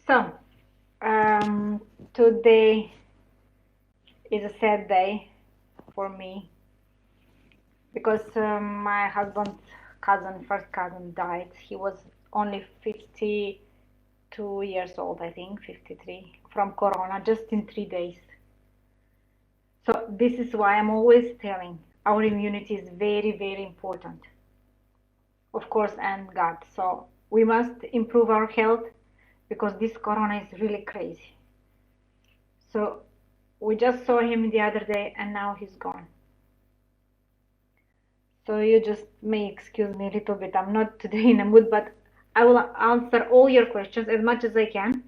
So, today is a sad day for me because my husband's first cousin, died. He was only 52 years old, I think, 53, from corona, just in 3 days. So this is why I'm always telling our immunity is very, very important, of course, and God. So we must improve our health because this corona is really crazy. So we just saw him the other day and now he's gone. So you just may excuse me a little bit. I'm not today in a mood, but I will answer all your questions as much as I can.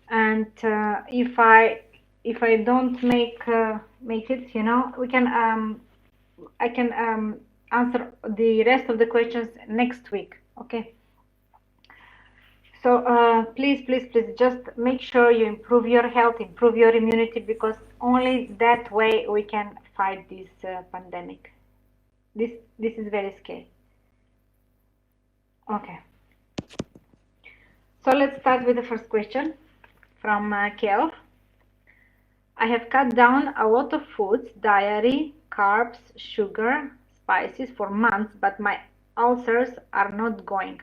And if I don't make it, we can I can answer the rest of the questions next week. Okay. So please just make sure you improve your health, improve your immunity, because only that way we can fight this pandemic. This is very scary. Okay. So let's start with the first question from Kel. I have cut down a lot of foods, dairy, carbs, sugar, spices for months, but my ulcers are not going.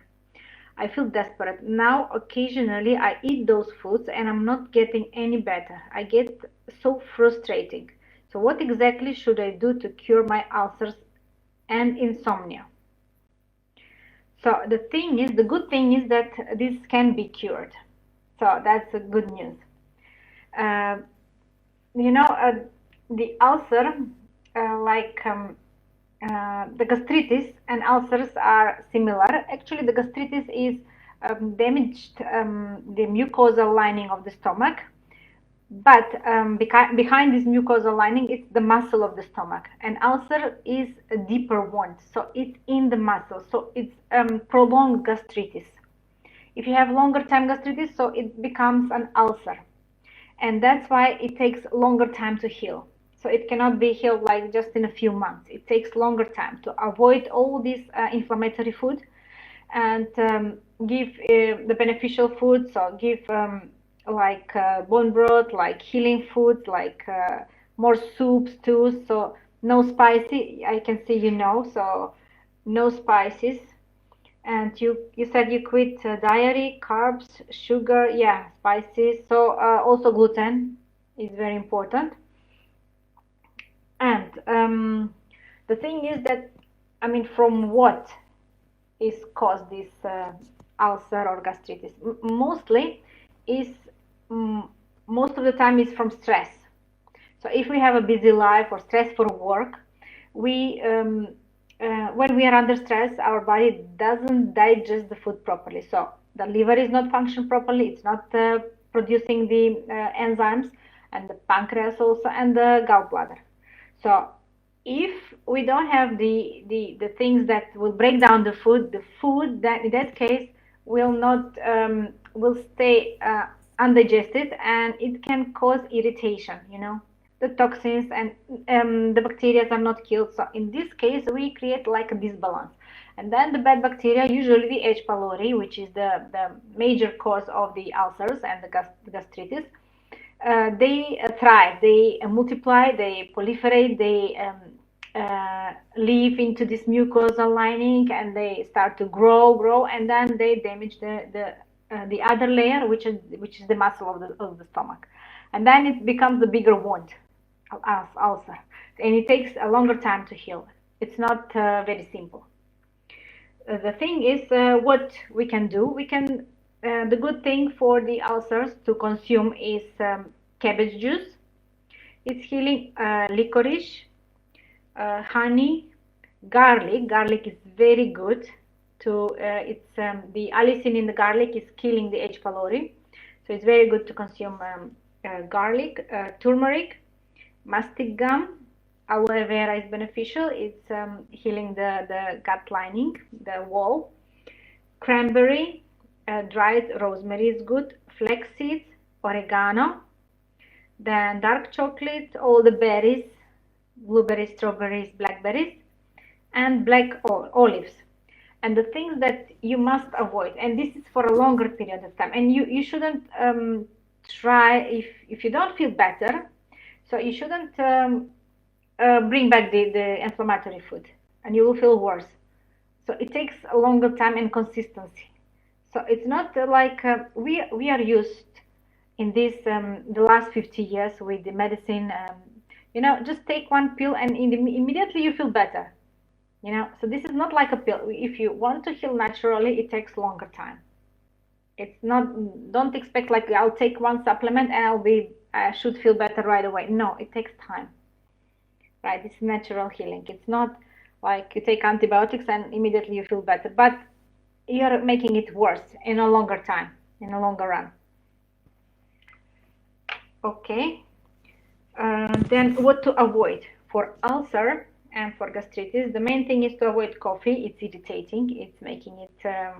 I feel desperate. Now, occasionally, I eat those foods and I'm not getting any better. I get so frustrating. So what exactly should I do to cure my ulcers and insomnia? So the good thing is that this can be cured. So that's a good news. The ulcer, the gastritis and ulcers are similar. Actually, the gastritis is damaged the mucosal lining of the stomach, but behind this mucosal lining, it's the muscle of the stomach. And ulcer is a deeper wound, so it's in the muscle, so it's prolonged gastritis. If you have longer time gastritis, so it becomes an ulcer, and that's why it takes longer time to heal. So it cannot be healed like just in a few months. It takes longer time to avoid all this inflammatory food and give the beneficial food. So give bone broth, like healing foods, like more soups too. So no spicy. I can see so no spices. And you said you quit dairy, carbs, sugar, yeah, spices. So also gluten is very important. And the thing is that, from what is caused this ulcer or gastritis? Mostly is most of the time is from stress. So if we have a busy life or stress for work, we when we are under stress, our body doesn't digest the food properly. So the liver is not functioning properly. It's not producing the enzymes, and the pancreas also, and the gallbladder. So if we don't have the things that will break down the food that in that case will not will stay undigested, and it can cause irritation. The toxins and the bacteria are not killed. So in this case, we create like a disbalance. And then the bad bacteria, usually the H. pylori, which is the major cause of the ulcers and the gastritis, they thrive, they multiply, they proliferate, they live into this mucosal lining, and they start to grow, and then they damage the other layer, which is the muscle of the stomach, and then it becomes a bigger wound, ulcer, and it takes a longer time to heal. It's not very simple. The thing is, what we can do, the good thing for the ulcers to consume is cabbage juice. It's healing. Licorice, honey, garlic. Garlic is very good it's the allicin in the garlic is killing the H. pylori, so it's very good to consume garlic. Turmeric, mastic gum, aloe vera is beneficial. It's healing the gut lining, the wall. Cranberry, dried rosemary is good. Flax seeds, oregano, then dark chocolate, all the berries, blueberries, strawberries, blackberries, and black olives. and the things that you must avoid, and this is for a longer period of time, and you shouldn't try if you don't feel better, so you shouldn't bring back the inflammatory food, and you will feel worse. So it takes a longer time and consistency. So it's not like we are used in this the last 50 years with the medicine. Just take one pill and immediately you feel better. So this is not like a pill. If you want to heal naturally, it takes longer time. It's not, don't expect like I'll take one supplement and I should feel better right away. No, it takes time, right? It's natural healing. It's not like you take antibiotics and immediately you feel better, but you're making it worse in a longer time, in a longer run. Okay. Then what to avoid for ulcer and for gastritis? The main thing is to avoid coffee. It's irritating. It's making it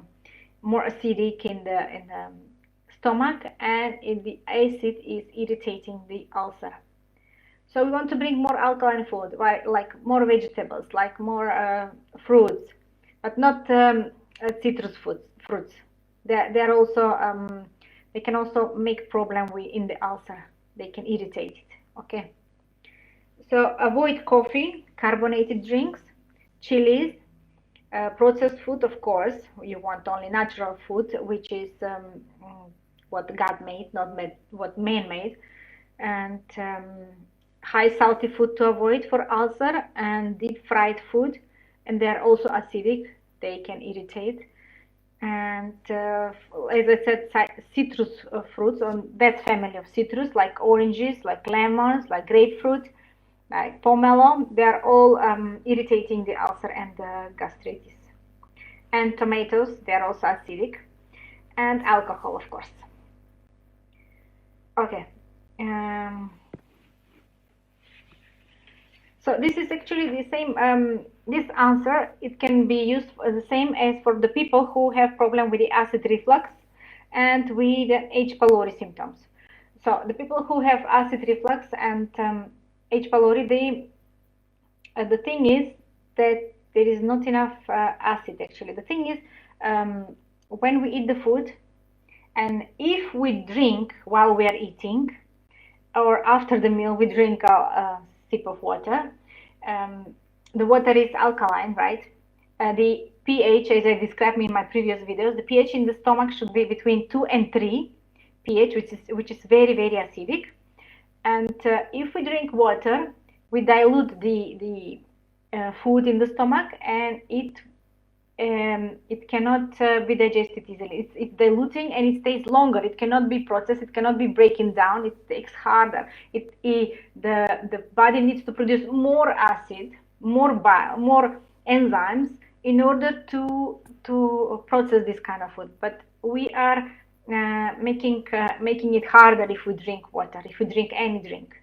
more acidic in the stomach, and the acid is irritating the ulcer. So we want to bring more alkaline food, right? Like more vegetables, like more fruits, but not citrus fruits. They're also they can also make problem in the ulcer. They can irritate it. Okay. So avoid coffee, carbonated drinks, chilies, processed food. Of course, you want only natural food, which is what God made, not what man made, and high salty food to avoid for ulcer, and deep fried food, and they're also acidic. They can irritate. And as I said, citrus fruits, on that family of citrus, like oranges, like lemons, like grapefruit, like pomelo, they're all irritating the ulcer and the gastritis. And tomatoes, they're also acidic. And alcohol, of course. Okay. So this is actually the same, this answer, it can be used the same as for the people who have problem with the acid reflux and with H. pylori symptoms. So the people who have acid reflux and H. pylori, the thing is that there is not enough acid actually. The thing is, when we eat the food, and if we drink while we are eating, or after the meal we drink a sip of water, the water is alkaline, right? The pH, as I described in my previous videos, the pH in the stomach should be between 2 and 3 pH, which is very, very acidic. And if we drink water, we dilute the food in the stomach, and it cannot be digested easily. It's diluting and it stays longer. It cannot be processed. It cannot be breaking down. It takes harder. The body needs to produce more acid, more enzymes in order to process this kind of food. But we are making it harder if we drink water, if we drink any drink.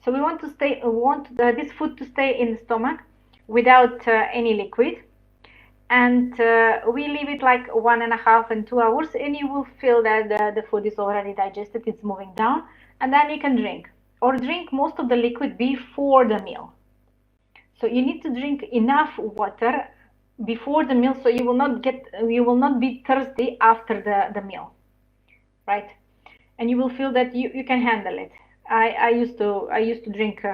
So we want this food to stay in the stomach without any liquid. And we leave it like 1.5 and 2 hours, and you will feel that the food is already digested, it's moving down, and then you can drink, or drink most of the liquid before the meal. So you need to drink enough water before the meal, so you will not be thirsty after the meal, right? And you will feel that you can handle it. I used to drink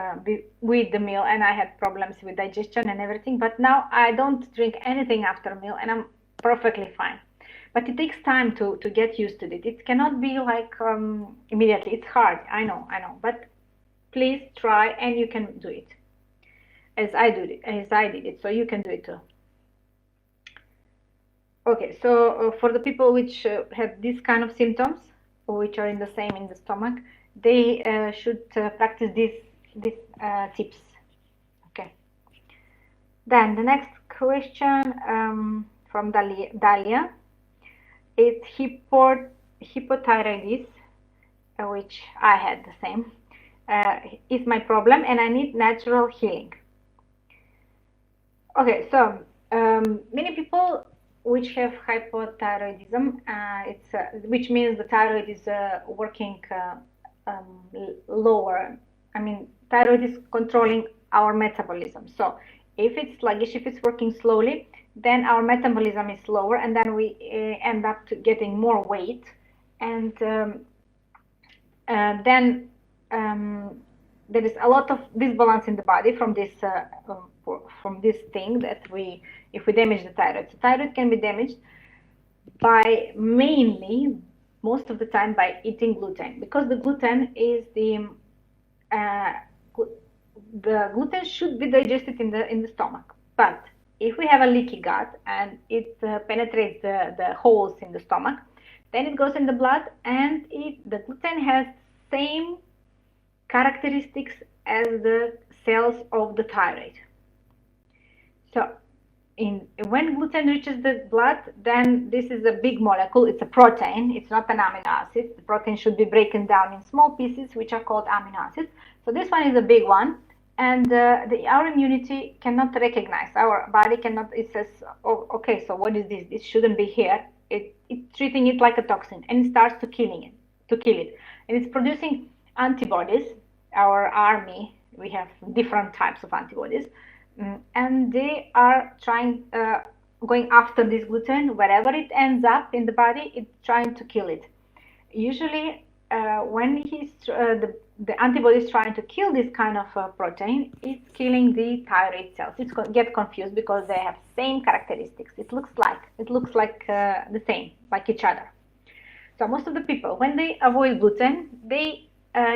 with the meal, and I had problems with digestion and everything, but now I don't drink anything after a meal, and I'm perfectly fine. But it takes time to get used to it. It cannot be like immediately. It's hard, I know, but please try, and you can do it as I did it, so you can do it too. Okay, so for the people which have this kind of symptoms, which are in the same in the stomach, they should practice these tips. Okay. Then the next question from Dalia, it's hypothyroidism, which I had the same. Is my problem, and I need natural healing. Okay, so many people which have hypothyroidism, which means the thyroid is working lower. I mean, thyroid is controlling our metabolism. So if it's sluggish, if it's working slowly, then our metabolism is lower, and then we end up getting more weight, and then there is a lot of disbalance in the body from this thing that if we damage the thyroid. So thyroid can be damaged by mainly, most of the time, by eating gluten, because the gluten is the gluten should be digested in the stomach. But if we have a leaky gut and it penetrates the holes in the stomach, then it goes in the blood, and the gluten has same characteristics as the cells of the thyroid. So when gluten reaches the blood, then this is a big molecule. It's a protein. It's not an amino acid. The protein should be broken down in small pieces, which are called amino acids. So this one is a big one, and our immunity cannot recognize. Our body cannot. It says, "Oh, okay. So what is this? This shouldn't be here." It's treating it like a toxin, and it starts to kill it, and it's producing antibodies. Our army. We have different types of antibodies. And they are going after this gluten. Wherever it ends up in the body, it's trying to kill it. Usually, when the antibody is trying to kill this kind of protein, it's killing the thyroid cells. It's get confused because they have same characteristics. It looks like the same, like each other. So most of the people, when they avoid gluten, they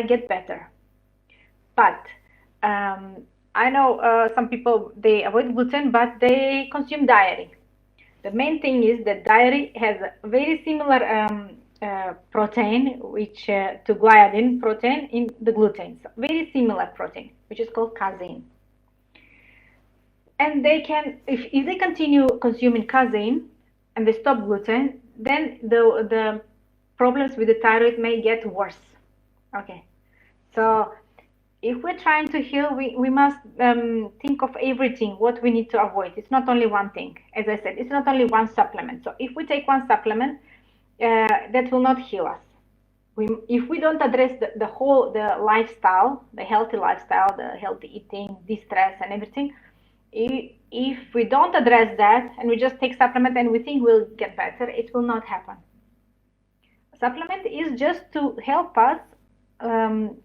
get better. But I know some people, they avoid gluten, but they consume dairy. The main thing is that dairy has a very similar protein, which to gliadin protein in the gluten. So very similar protein, which is called casein. And they can, if they continue consuming casein and they stop gluten, then the problems with the thyroid may get worse. Okay, so if we're trying to heal, we must think of everything, what we need to avoid. It's not only one thing. As I said, it's not only one supplement. So if we take one supplement, that will not heal us. If we don't address the lifestyle, the healthy lifestyle, the healthy eating, de-stress and everything, if we don't address that and we just take supplement and we think we'll get better, it will not happen. Supplement is just to help us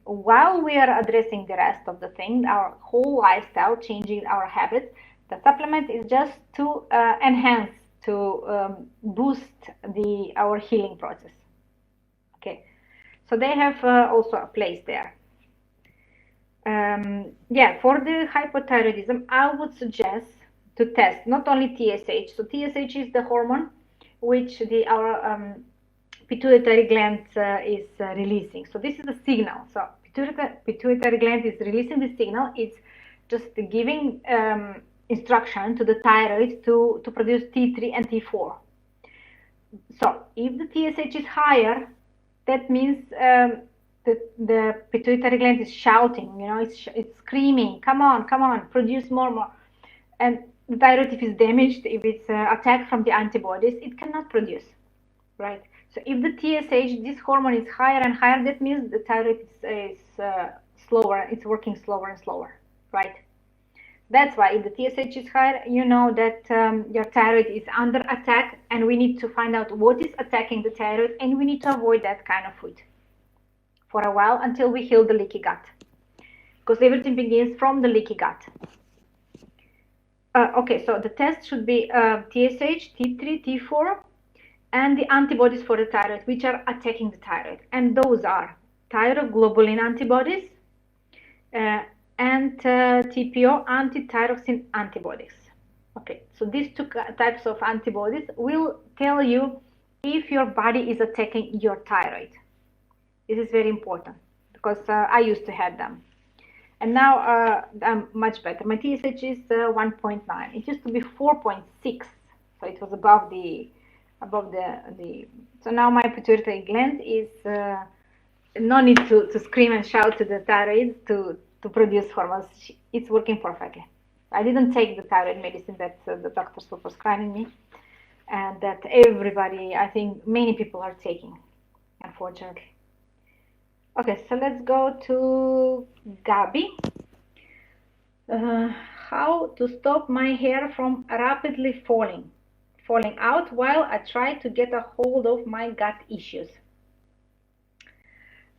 while we are addressing the rest of the thing, our whole lifestyle, changing our habits. The supplement is just to enhance, to boost our healing process. Okay, so they have also a place there. Yeah, for the hypothyroidism, I would suggest to test not only TSH. So TSH is the hormone which our pituitary gland is releasing. So this is a signal. So pituitary gland is releasing the signal. It's just giving instruction to the thyroid to produce T3 and T4. So if the TSH is higher, that means the pituitary gland is shouting, it's screaming, come on, produce more. And the thyroid, if it's damaged, if it's attacked from the antibodies, it cannot produce, right? So if the TSH, this hormone, is higher and higher, that means the thyroid is slower, it's working slower and slower, right? That's why if the TSH is higher, you know that your thyroid is under attack, and we need to find out what is attacking the thyroid, and we need to avoid that kind of food for a while until we heal the leaky gut, because everything begins from the leaky gut. Okay, so the test should be TSH, T3, T4, and the antibodies for the thyroid, which are attacking the thyroid. And those are thyroglobulin antibodies and TPO, antithyroxine antibodies. Okay, so these two types of antibodies will tell you if your body is attacking your thyroid. This is very important because I used to have them. And now I'm much better. My TSH is 1.9. It used to be 4.6, so it was above the. So now my pituitary gland is no need to scream and shout to the thyroid to produce hormones. It's working perfectly. I didn't take the thyroid medicine that the doctors were prescribing me, and that everybody, I think many people are taking, unfortunately. Okay, so let's go to Gabi. how to stop my hair from rapidly falling out while I try to get a hold of my gut issues.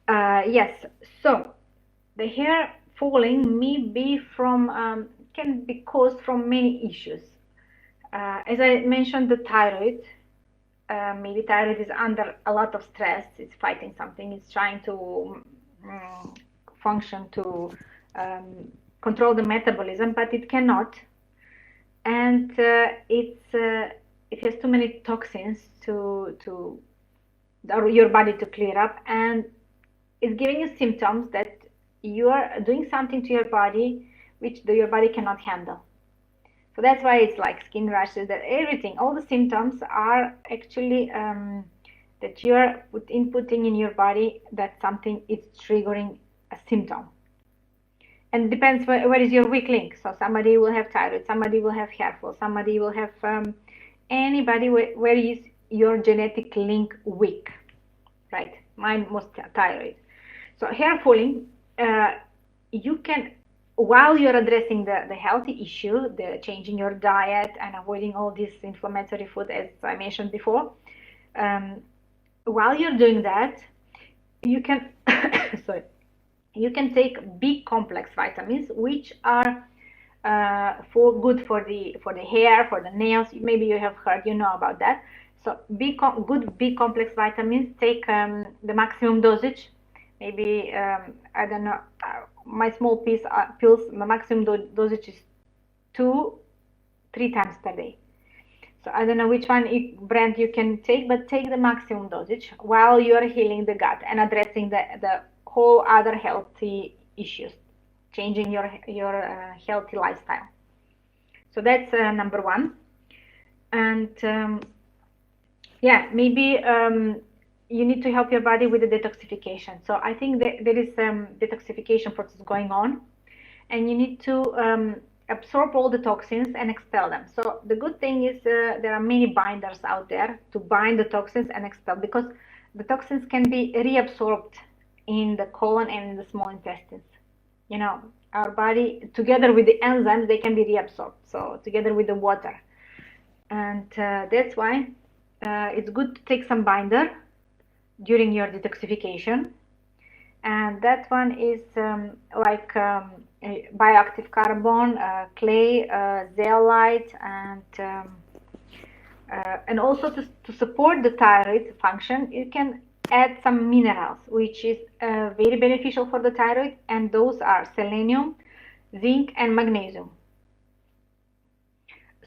Yes, so the hair falling may be from can be caused from many issues. As I mentioned, the thyroid. Maybe thyroid is under a lot of stress. It's fighting something. It's trying to function to control the metabolism, but it cannot. And it has too many toxins to your body to clear up, and it's giving you symptoms that you are doing something to your body which your body cannot handle. So that's why it's like skin rashes, that everything, all the symptoms are actually that you're inputting in your body that something is triggering a symptom. And it depends where is your weak link. So somebody will have thyroid, somebody will have hair fall, somebody will have anybody where is your genetic link weak, right? Mine was thyroid. So hair falling, you can, while you're addressing the healthy issue, the changing your diet and avoiding all this inflammatory food, as I mentioned before, while you're doing that, you can sorry, you can take B complex vitamins, which are good for the hair, for the nails. Maybe you have heard, you know about that. So good B complex vitamins, take the maximum dosage. Maybe I don't know, my small pills, my maximum dosage is 2-3 times per day. So I don't know which brand you can take, but take the maximum dosage while you are healing the gut and addressing the whole other healthy issues, changing your healthy lifestyle. So that's number one. And yeah, maybe you need to help your body with the detoxification. So I think that there is detoxification process going on, and you need to absorb all the toxins and expel them. So the good thing is there are many binders out there to bind the toxins and expel, because the toxins can be reabsorbed in the colon and in the small intestines. You know, our body, together with the enzymes, they can be reabsorbed. So together with the water. And that's why it's good to take some binder during your detoxification. And that one is like bioactive carbon, clay, zeolite, and also to support the thyroid function, you can add some minerals, which is very beneficial for the thyroid, and those are selenium, zinc, and magnesium.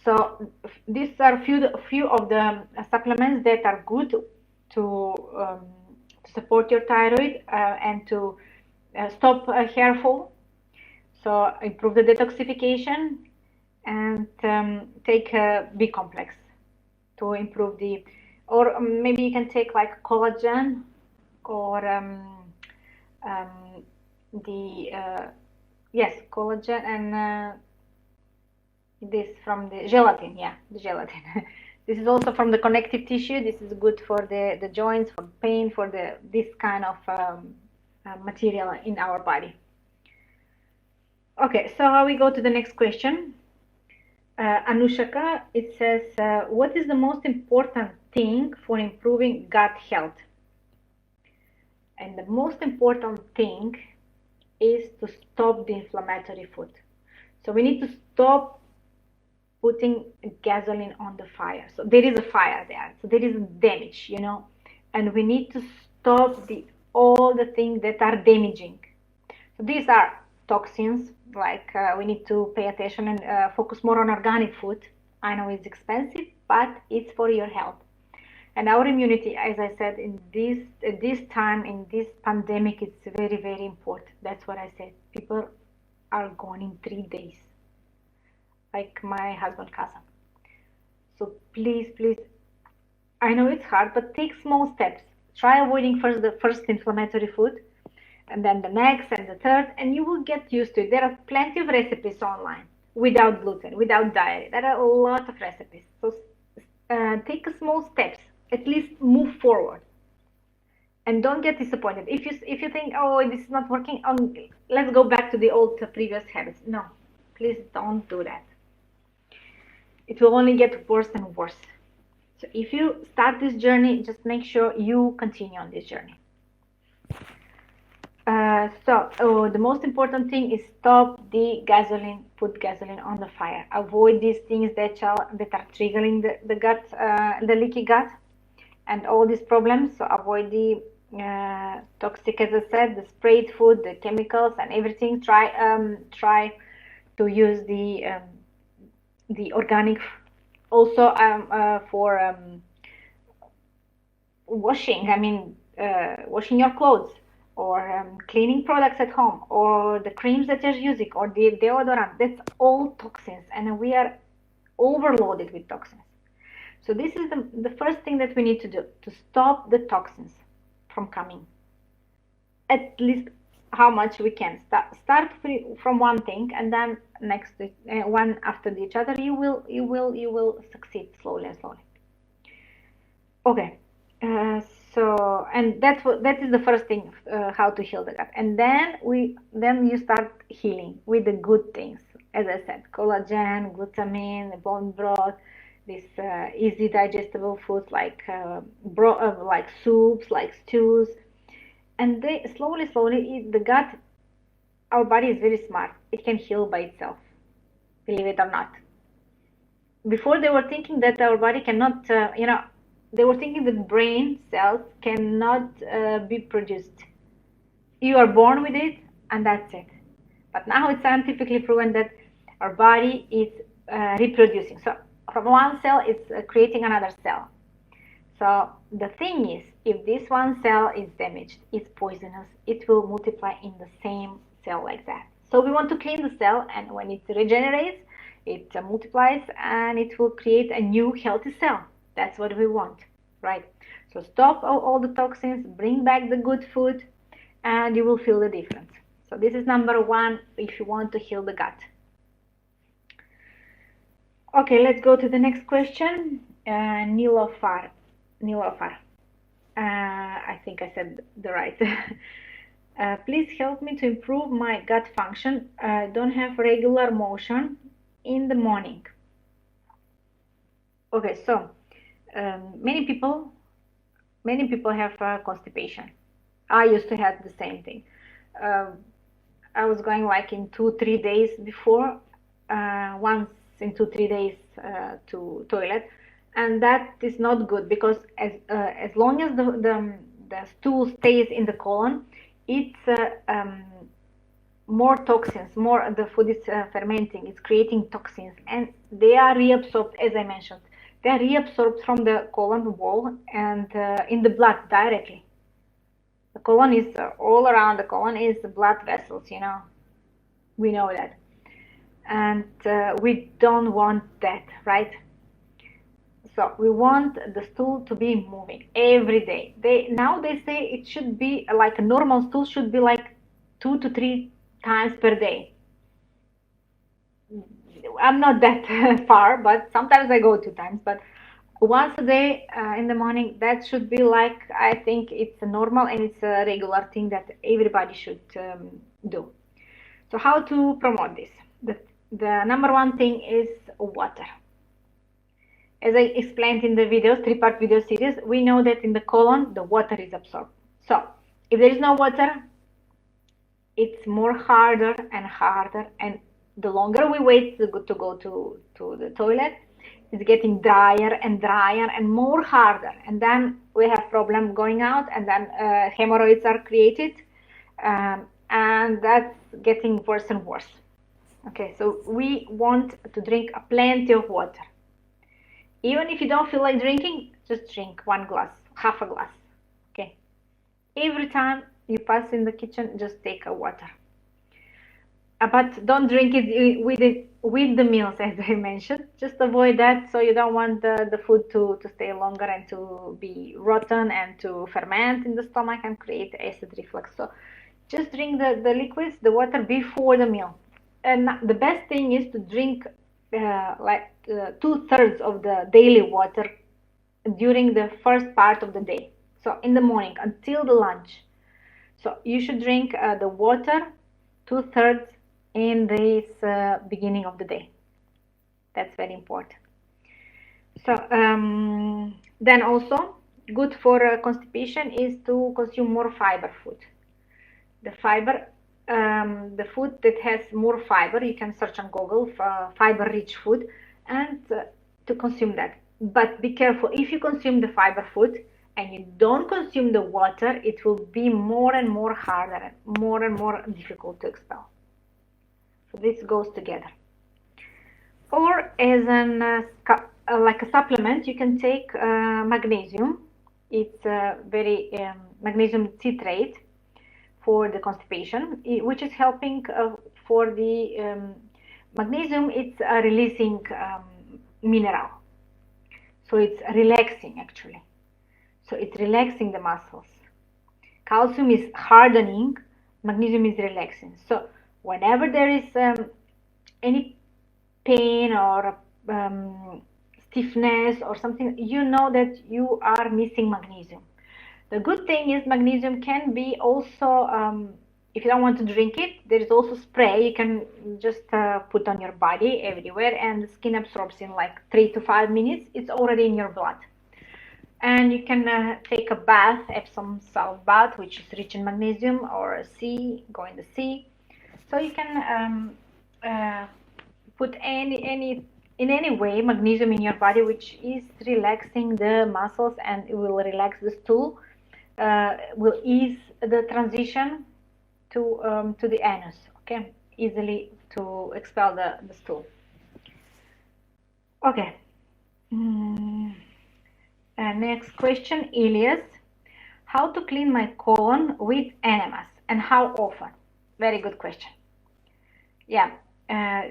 So these are few of the supplements that are good to support your thyroid and to stop hair fall. So improve the detoxification, and take B complex to improve or maybe you can take like collagen, or yes, collagen, and this from the gelatin. Yeah, the gelatin. This is also from the connective tissue. This is good for the joints, for pain, for this kind of material in our body. Okay, so we go to the next question. Anushaka, it says, what is the most important thing for improving gut health? And the most important thing is to stop the inflammatory food. So we need to stop putting gasoline on the fire. So there is a fire there. So there is damage, you know, and we need to stop all the things that are damaging. So these are toxins, like we need to pay attention and focus more on organic food. I know it's expensive, but it's for your health. And our immunity, as I said, at this time, in this pandemic, it's very, very important. That's what I said. People are gone in 3 days, like my husband's cousin. So please, I know it's hard, but take small steps. Try avoiding first the first inflammatory food, and then the next and the third, and you will get used to it. There are plenty of recipes online without gluten, without dairy. There are a lot of recipes. So take small steps. At least move forward, and don't get disappointed. If you think, oh, this is not working, let's go back to the old previous habits. No, Please don't do that. It will only get worse and worse. So if you start this journey, just make sure you continue on this journey. The most important thing is stop the gasoline, put gasoline on the fire. Avoid these things that are triggering the gut, the leaky gut, and all these problems. So avoid the toxic, as I said, the sprayed food, the chemicals, and everything. Try to use the organic. Also, for washing. I mean, washing your clothes, or cleaning products at home, or the creams that you're using, or the deodorant. That's all toxins, and we are overloaded with toxins. So this is the first thing that we need to do, to stop the toxins from coming. At least how much we can. Start from one thing, and then next one after each other. You will succeed slowly and slowly. Okay. And that is the first thing, how to heal the gut. And then you start healing with the good things, as I said, collagen, glutamine, bone broth, these easy digestible foods like soups, like stews, and they slowly the gut. Our body is very smart; it can heal by itself, believe it or not. Before they were thinking that our body cannot, they were thinking that brain cells cannot be produced. You are born with it, and that's it. But now it's scientifically proven that our body is reproducing. So from one cell, it's creating another cell. So the thing is, if this one cell is damaged, it's poisonous, it will multiply in the same cell like that. So we want to clean the cell, and when it regenerates, it multiplies, and it will create a new healthy cell. That's what we want, right? So stop all the toxins, bring back the good food, and you will feel the difference. So this is number one if you want to heal the gut. Okay, let's go to the next question. Nilofar. I think I said the right. Please help me to improve my gut function. I don't have regular motion in the morning. Okay, so many people have constipation. I used to have the same thing. I was going like in 2-3 days before, once in 2-3 days to toilet, and that is not good, because as long as the stool stays in the colon, it's more toxins, more the food is fermenting, it's creating toxins, and they are reabsorbed, as I mentioned. They are reabsorbed from the colon wall and in the blood directly. The colon is all around. The colon is blood vessels, we know that, and we don't want that, right? So we want the stool to be moving every day. Now they say it should be like a normal stool should be like 2 to 3 times per day. I'm not that far, but sometimes I go 2 times, but once a day in the morning, that should be like, I think it's normal, and it's a regular thing that everybody should do. So how to promote this? The number one thing is water. As I explained in the videos, 3-part video series, we know that in the colon, the water is absorbed. So if there is no water, it's more harder and harder, and the longer we wait to go to the toilet, it's getting drier and drier and more harder, and then we have problem going out, and then hemorrhoids are created, and that's getting worse and worse. Okay, so we want to drink plenty of water. Even if you don't feel like drinking, just drink 1 glass, half a glass. Okay, every time you pass in the kitchen, just take a water. But don't drink it with the meals, as I mentioned. Just avoid that, so you don't want the food to stay longer and to be rotten and to ferment in the stomach and create acid reflux. So just drink the liquids, the water, before the meal. And the best thing is to drink 2/3 of the daily water during the first part of the day. So in the morning until the lunch. So you should drink the water 2/3 in this beginning of the day. That's very important. So then also good for constipation is to consume more fiber food. The fiber, the food that has more fiber, you can search on Google fiber-rich food and to consume that. But be careful, if you consume the fiber food and you don't consume the water, it will be more and more harder and more difficult to expel. So this goes together. Or as an like a supplement, you can take magnesium. It's very magnesium citrate for the constipation, which is helping for the magnesium. It's a releasing mineral, so it's relaxing actually. So it's relaxing the muscles. Calcium is hardening, magnesium is relaxing. So whenever there is any pain or stiffness or something, you know that you are missing magnesium. The good thing is magnesium can be also, if you don't want to drink it, there is also spray you can just put on your body everywhere, and the skin absorbs in like 3 to 5 minutes. It's already in your blood. And you can take a bath, Epsom salt bath, which is rich in magnesium, or a sea, go in the sea. So you can put in any way magnesium in your body, which is relaxing the muscles, and it will relax the stool, will ease the transition to the anus, okay, easily to expel the stool. Okay. Next question, Elias. How to clean my colon with enemas and how often? Very good question. Yeah,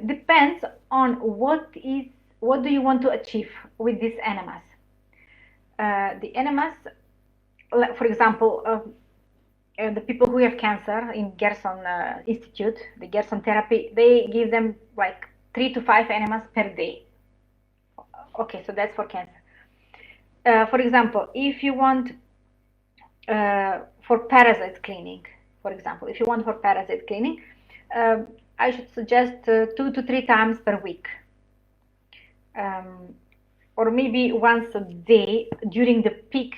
depends on what do you want to achieve with these enemas. The enemas, for example, the people who have cancer in Gerson Institute, the Gerson therapy, they give them like 3 to 5 enemas per day. Okay, so that's for cancer. For example, if you want for parasite cleaning, for example, if you want for parasite cleaning, I should suggest 2 to 3 times per week, or maybe once a day during the peak,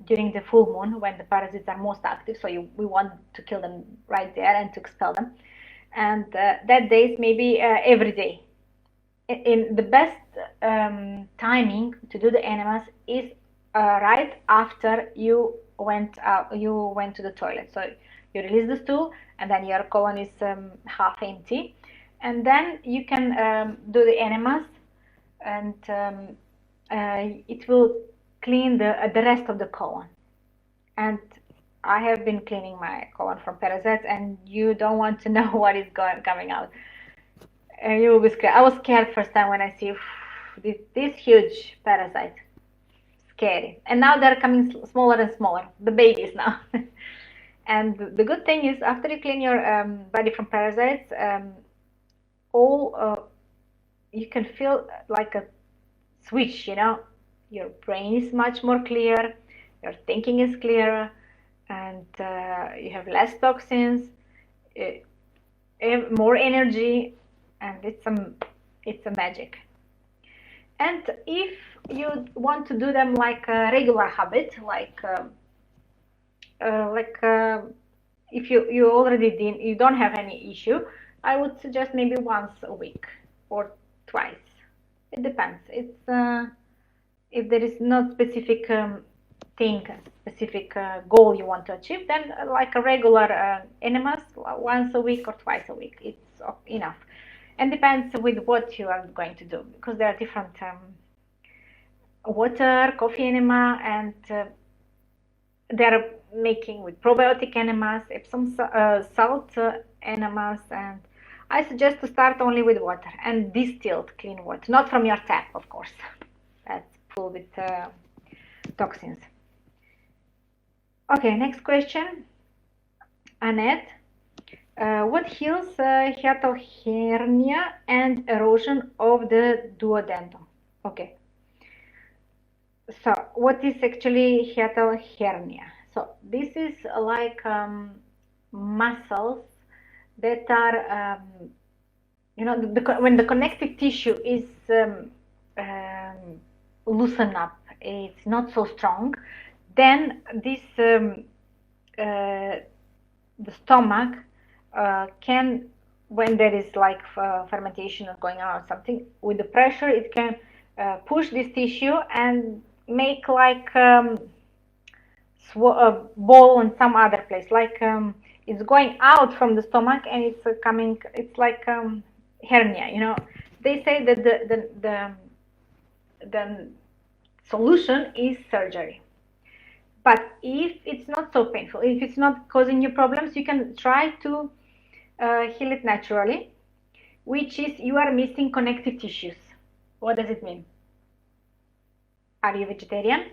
during the full moon, when the parasites are most active. So we want to kill them right there and to expel them. And that day is maybe every day. In the best timing to do the enemas is right after you went to the toilet. So you release the stool, and then your colon is half empty, and then you can do the enemas, and it will clean the rest of the colon. And I have been cleaning my colon from parasites, and you don't want to know what is coming out. You will be scared. I was scared first time when I see this huge parasite. Scary. And now they're coming smaller and smaller, the babies now. And the good thing is, after you clean your body from parasites, you can feel like a switch, you know. Your brain is much more clear, your thinking is clearer, and you have less toxins, more energy, and it's a magic. And if you want to do them like a regular habit, like if you already did, you don't have any issue, I would suggest maybe once a week or twice. It depends. It's if there is no specific specific goal you want to achieve, then like a regular enemas once a week or twice a week, it's enough. And depends with what you are going to do, because there are different water, coffee enema, and they're making with probiotic enemas, Epsom salt enemas, and I suggest to start only with water and distilled clean water, not from your tap, of course. That's full with toxins. Okay, next question, Annette. What heals hiatal hernia and erosion of the duodenum? Okay. So what is actually hiatal hernia? So this is like muscles that are you know, when the connective tissue is loosened up, it's not so strong, then this the stomach can, when there is like fermentation going on or something, with the pressure it can push this tissue and make like a ball in some other place, like it's going out from the stomach and it's coming, it's like hernia, you know. They say that the solution is surgery. But if it's not so painful, if it's not causing you problems, you can try to heal it naturally, which is you are missing connective tissues. What does it mean? Are you vegetarian?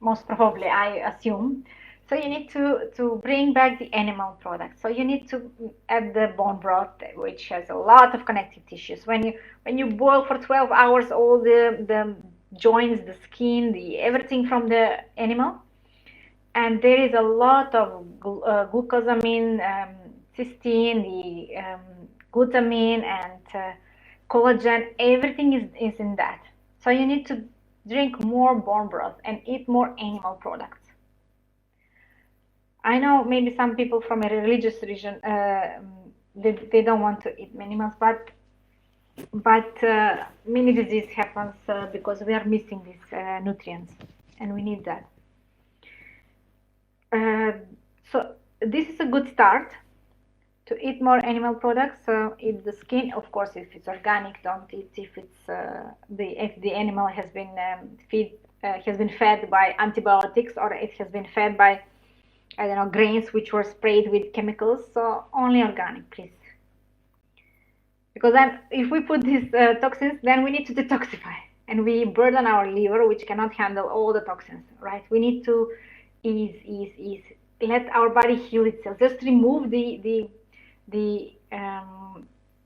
Most probably, I assume. So you need to bring back the animal products. So you need to add the bone broth, which has a lot of connective tissues. When you boil for 12 hours, all the joints, the skin, the everything from the animal, and there is a lot of glucosamine, cysteine, the glutamine, and collagen. Everything is in that. So you need to drink more bone broth and eat more animal products. I know maybe some people from a religious region, they don't want to eat animals, but many disease happens because we are missing these nutrients, and we need that. So this is a good start to eat more animal products. So eat the skin, of course, if it's organic. Don't eat if it's if the animal has been fed by antibiotics, or it has been fed by, I don't know, grains which were sprayed with chemicals. So only organic, please. Because then if we put these toxins, then we need to detoxify, and we burden our liver, which cannot handle all the toxins, right? We need to ease. Let our body heal itself. Just remove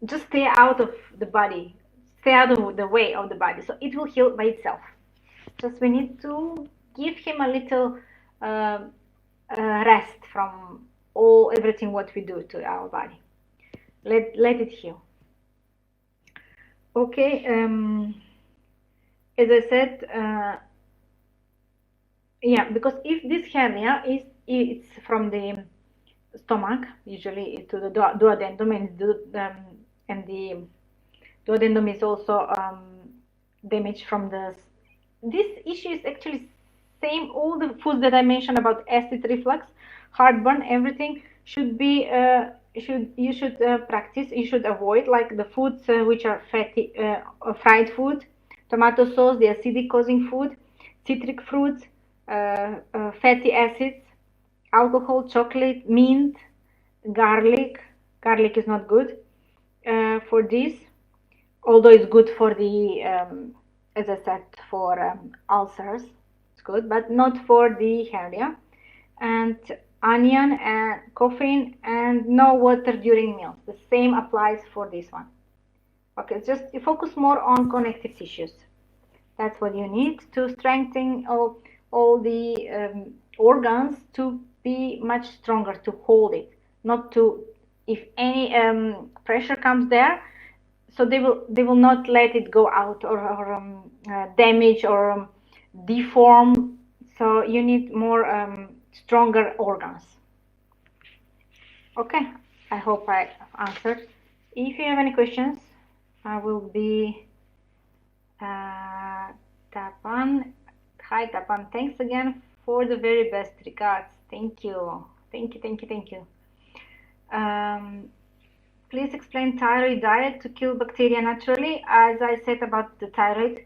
just stay out of the body, stay out of the way of the body, so it will heal by itself. Just we need to give him a little rest from everything what we do to our body. Let it heal. Okay, as I said, yeah, because if this hernia it's from the stomach, usually to the duodenum, and the duodenum is also damaged from this issue is actually same. All the foods that I mentioned about acid reflux, heartburn, everything should be you should practice. You should avoid like the foods which are fatty, fried food, tomato sauce, the acidic causing food, citric fruits, fatty acids, alcohol, chocolate, mint, garlic. Garlic is not good for this, although it's good for the as I said, for ulcers. It's good, but not for the hernia. And onion and coffee, and no water during meals. The same applies for this one. Okay, just focus more on connective tissues. That's what you need to strengthen all the organs to be much stronger, to hold it, not to, if any pressure comes there, so they will not let it go out or damage or deform. So you need more stronger organs. Okay, I hope I answered. If you have any questions, I will be Tapan. Hi Tapan, thanks again for the very best regards. Thank you. Please explain thyroid diet to kill bacteria naturally. As I said about the thyroid,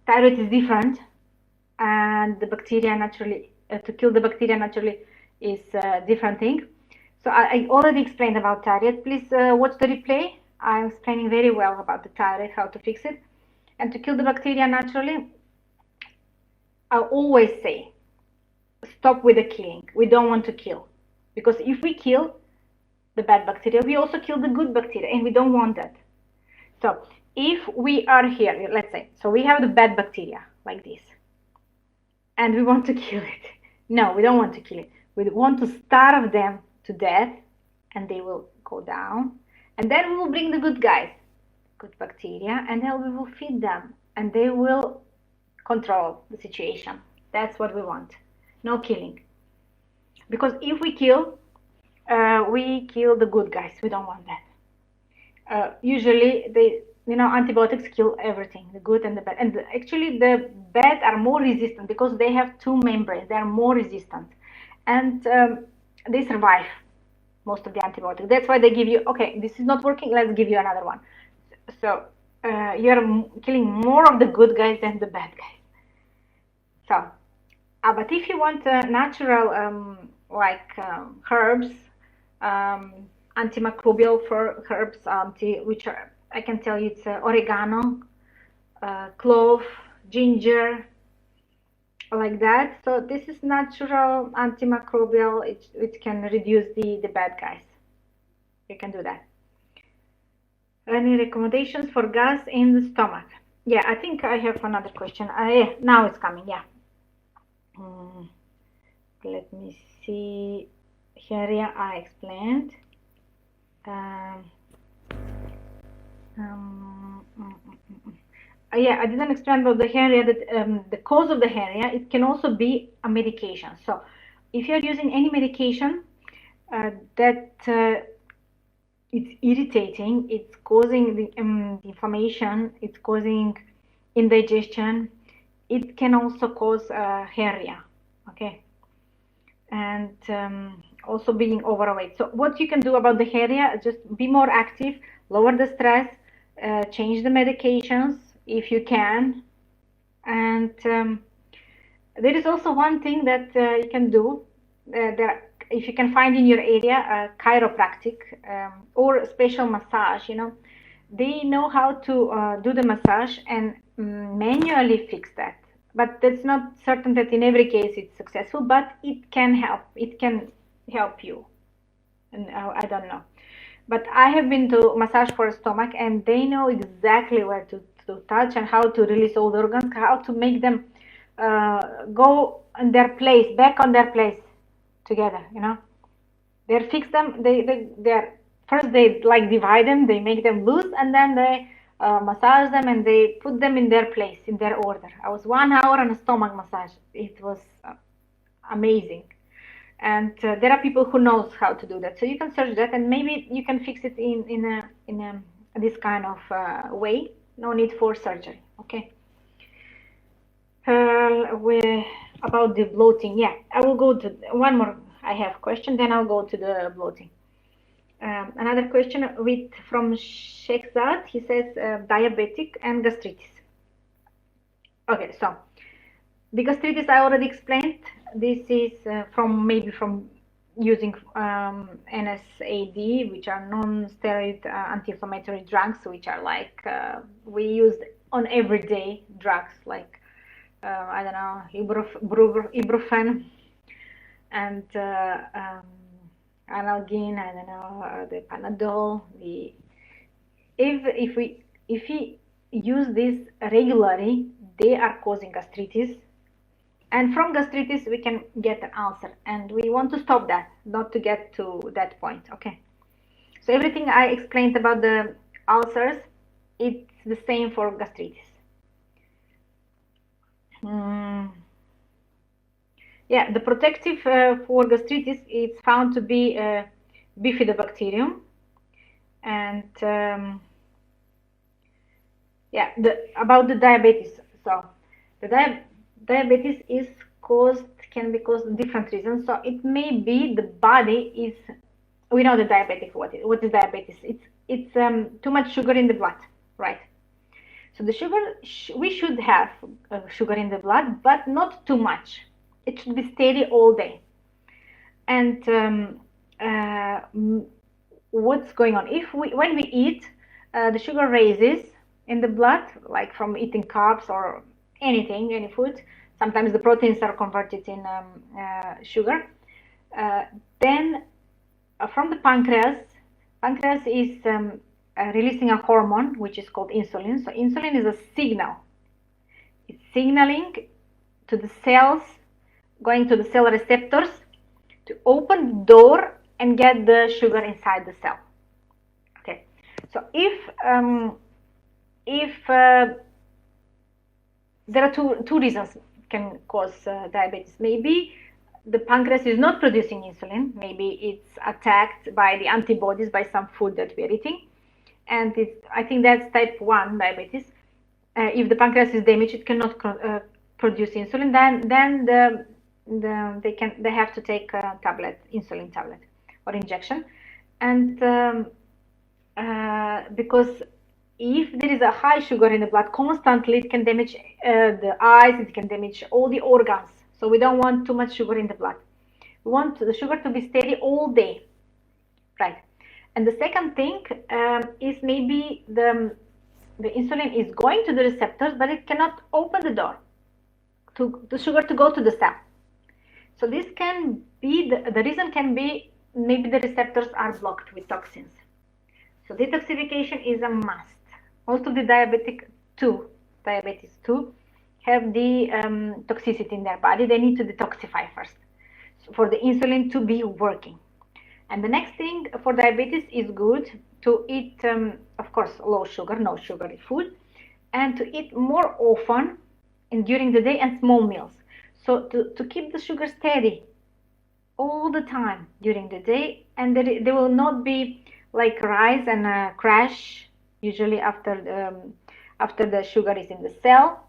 thyroid is different, and the bacteria naturally, to kill the bacteria naturally is a different thing. So I already explained about thyroid. Please watch the replay. I'm explaining very well about the thyroid, how to fix it. And to kill the bacteria naturally, I always say, stop with the killing. We don't want to kill, because if we kill the bad bacteria, we also kill the good bacteria, and we don't want that. So if we are here, let's say, so we have the bad bacteria like this, and we want to kill it. No, we don't want to kill it. We want to starve them to death, and they will go down. And then we will bring the good guys, good bacteria, and then we will feed them, and they will control the situation. That's what we want. No killing. Because if we kill the good guys. We don't want that. Usually, antibiotics kill everything, the good and the bad. And actually, the bad are more resistant because they have two membranes. They are more resistant, and they survive most of the antibiotics. That's why they give you, okay, this is not working, let's give you another one. So you're killing more of the good guys than the bad guys. So, but if you want natural, herbs, antimicrobial for herbs, which are, I can tell you, it's oregano, clove, ginger, like that. So this is natural antimicrobial. It can reduce the bad guys. You can do that. Any recommendations for gas in the stomach? Yeah, I think I have another question. Now it's coming. Yeah. Let me see. Hernia I explained. Yeah, I didn't explain about the hernia, that the cause of the hernia, it can also be a medication. So if you're using any medication that it's irritating, it's causing the inflammation, it's causing indigestion, it can also cause hernia, okay? And also being overweight. So what you can do about the hernia, just be more active, lower the stress, change the medications if you can. And there is also one thing that you can do, if you can find in your area a chiropractic or a special massage, they know how to do the massage and manually fix that. But that's not certain that in every case it's successful, but it can help. It can help you. And I don't know. But I have been to massage for a stomach, and they know exactly where to touch and how to release all the organs, how to make them go in their place, back on their place together, They fix them, they're first they like divide them, they make them loose, and then they massage them and they put them in their place, in their order. I was 1 hour on a stomach massage. It was amazing. And there are people who knows how to do that. So you can search that, and maybe you can fix it in this kind of way. No need for surgery. Okay. About the bloating. Yeah, I will go to one more. I have question. Then I'll go to the bloating. Another question from Shekhzad. He says diabetic and gastritis. Okay, so the gastritis I already explained. This is from using NSAID, which are non-steroid anti-inflammatory drugs, which are like we use on everyday drugs, like I don't know, ibuprofen and analgin, I don't know, the Panadol. If we use this regularly, they are causing gastritis. And from gastritis, we can get an ulcer, and we want to stop that, not to get to that point, okay? So everything I explained about the ulcers, it's the same for gastritis. Yeah, the protective for gastritis is found to be bifidobacterium, and yeah, about the diabetes. So the diabetes can be caused different reasons. So it may be the body is, we know the diabetic, what is diabetes? It's too much sugar in the blood, right? So the sugar, we should have sugar in the blood, but not too much. It should be steady all day. And what's going on? When we eat, the sugar raises in the blood, like from eating carbs or any food. Sometimes the proteins are converted in sugar. Then from the pancreas is releasing a hormone which is called insulin. So insulin is a signal. It's signaling to the cells, going to the cell receptors to open the door and get the sugar inside the cell. Okay. So if there are two reasons can cause diabetes. Maybe the pancreas is not producing insulin. Maybe it's attacked by the antibodies by some food that we are eating, and I think that's type 1 diabetes. If the pancreas is damaged, it cannot produce insulin. Then they have to take a insulin tablet or injection, and because if there is a high sugar in the blood constantly, it can damage the eyes, it can damage all the organs. So we don't want too much sugar in the blood. We want the sugar to be steady all day, right? And the second thing is maybe the insulin is going to the receptors, but it cannot open the door to the sugar to go to the cell. So this can be, the reason can be maybe the receptors are blocked with toxins. So detoxification is a must. Most of the diabetes 2 have the toxicity in their body. They need to detoxify first for the insulin to be working. And the next thing for diabetes is good to eat, of course, low sugar, no sugary food, and to eat more often and during the day and small meals. So to keep the sugar steady all the time during the day, and there will not be like rise and crash usually after the sugar is in the cell,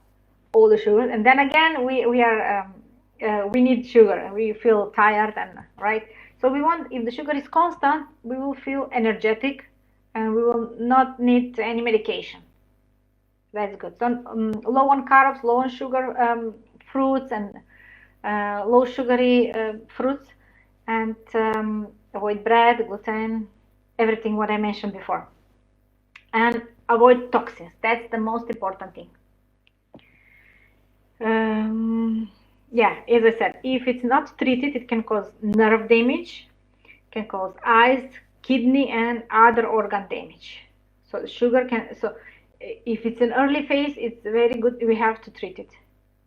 all the sugar, and then again we need sugar and we feel tired, and right. So we want, if the sugar is constant, we will feel energetic and we will not need any medication. That's good. So low on carbs, low on sugar fruits, and low sugary fruits, and avoid bread, gluten, everything what I mentioned before, and avoid toxins. That's the most important thing. Yeah, as I said, if it's not treated, it can cause nerve damage, can cause eyes, kidney, and other organ damage. So the sugar can, so if it's an early phase, it's very good, we have to treat it.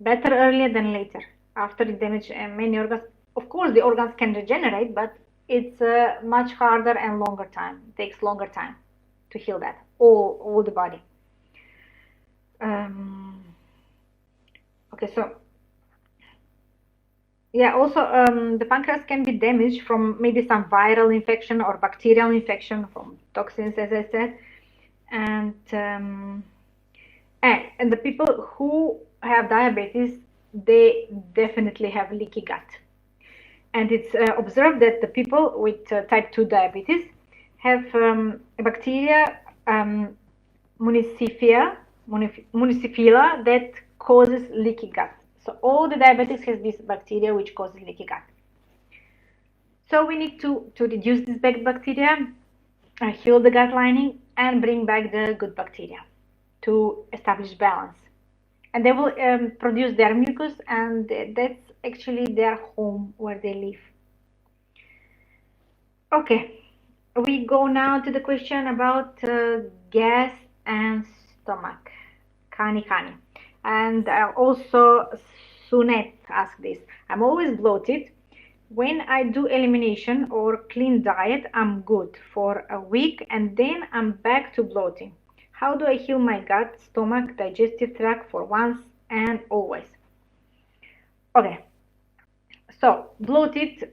Better earlier than later. After it damages many organs, of course the organs can regenerate, but it's much harder and longer time. It takes longer time to heal that, all the body. Okay, so yeah, also the pancreas can be damaged from maybe some viral infection or bacterial infection from toxins, as I said, and the people who have diabetes, they definitely have leaky gut. And it's observed that the people with type 2 diabetes have a bacteria municipia that causes leaky gut. So all the diabetics has this bacteria which causes leaky gut. So we need to reduce this bad bacteria, heal the gut lining, and bring back the good bacteria to establish balance. And they will produce their mucus, and that's actually their home where they live. Okay, we go now to the question about gas and stomach. Kani. And also Sunet asked this. I'm always bloated. When I do elimination or clean diet, I'm good for a week and then I'm back to bloating. How do I heal my gut, stomach, digestive tract for once and always? Okay, so bloated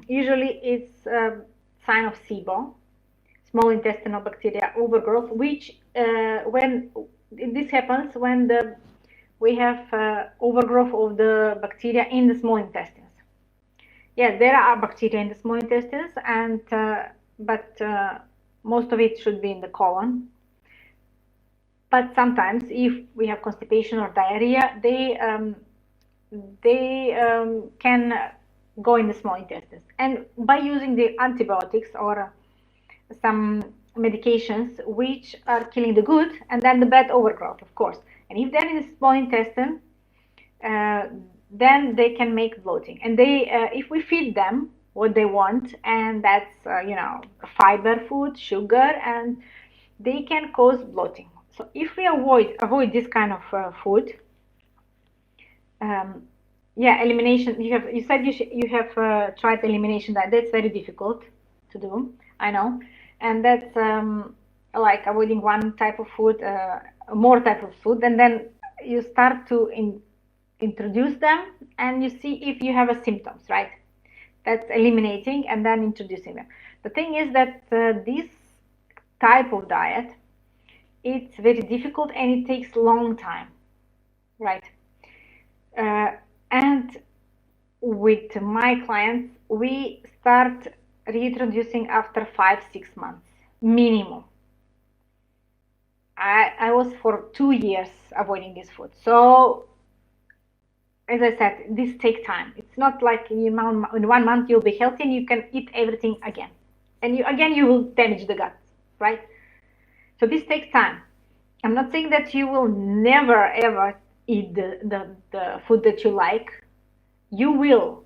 usually it's a sign of SIBO, small intestinal bacteria overgrowth, which when this happens when we have overgrowth of the bacteria in the small intestines. Yes, there are bacteria in the small intestines, and but most of it should be in the colon. But sometimes, if we have constipation or diarrhea, they can go in the small intestines. And by using the antibiotics or some medications which are killing the good and then the bad overgrowth, of course. And if they're in the small intestine, then they can make bloating. And they, if we feed them what they want, and that's fiber food, sugar, and they can cause bloating. So if we avoid this kind of food, yeah, elimination. You said you have tried elimination. That's very difficult to do. I know, and that's like avoiding one type of food, more type of food, and then you start to introduce them, and you see if you have a symptoms, right? That's eliminating and then introducing them. The thing is that this type of diet, it's very difficult and it takes long time, right? And with my clients, we start reintroducing after 5-6 months minimum. I was for 2 years avoiding this food. So as I said, this takes time. It's not like in 1 month you'll be healthy and you can eat everything again. And you will damage the gut, right? So this takes time. I'm not saying that you will never ever eat the food that you like. You will.